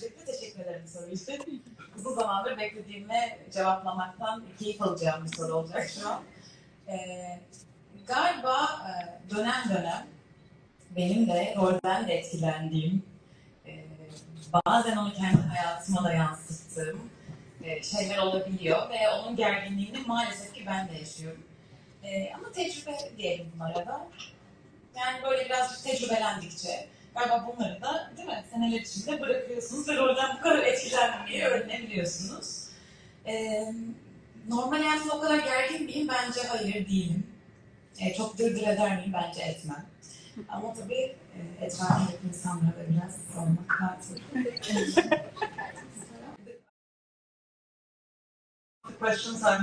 Öncelikle teşekkür ederim soru için. Uzun zamandır beklediğimi cevaplamaktan keyif alacağım bir soru olacak şu an. Galiba dönem dönem benim de rolden de etkilendiğim, bazen onu kendi hayatıma da yansıttığım şeyler olabiliyor ve onun gerginliğini maalesef ki ben de yaşıyorum. Ama tecrübe diyelim bunlara da. Yani böyle birazcık tecrübelendikçe galiba bunları da değil mi seneler içinde bırakıyorsunuz ve rolden bu kadar etkilenmeyi öğrenebiliyorsunuz. Normal hayatımda o kadar gergin miyim? Bence hayır değilim. Çok dırdır eder miyim? Bence etmem. Ama tabii etrafındaki insanlara da biraz sormak lazım. The questions I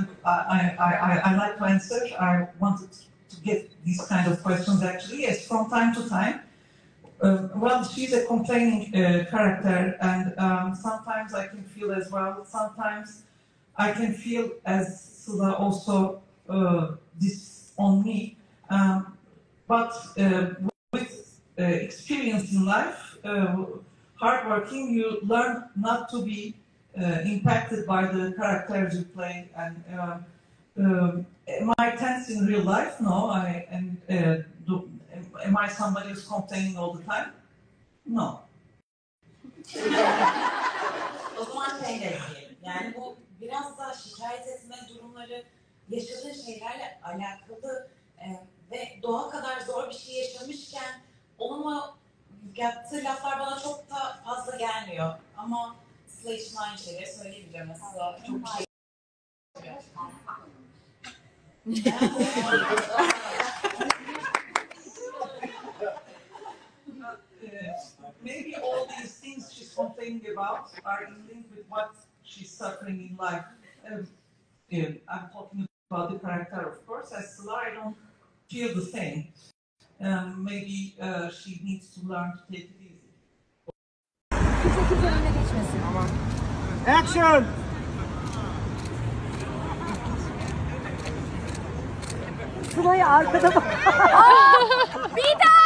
like to answer. I wanted to get these kind of questions actually. Yes, from time to time. Well, she's a complaining character, and sometimes I can feel as well. Sometimes I can feel as Sila also this on me. But with experience in life, hardworking, you learn not to be impacted by the characters you play. And am I tense in real life? No. Am I somebody who's complaining all the time? No. O zaman şey diyelim. Yani bu biraz daha şikayet etme durumları yaşadığın şeylerle alakalı ve doğa kadar zor bir şey yaşamışken onunla yaptığı laflar bana çok da fazla gelmiyor. Ama Sıla için aynı şeyleri söyleyebilirim. Sıla çok şey. Maybe all these things she's complaining about are in link with what she's suffering in life. I'm talking about the character, of course. As Sila, I don't feel the same. Maybe she needs to learn to take it easy. Action! Sıla'yı arkada bak. Bir daha!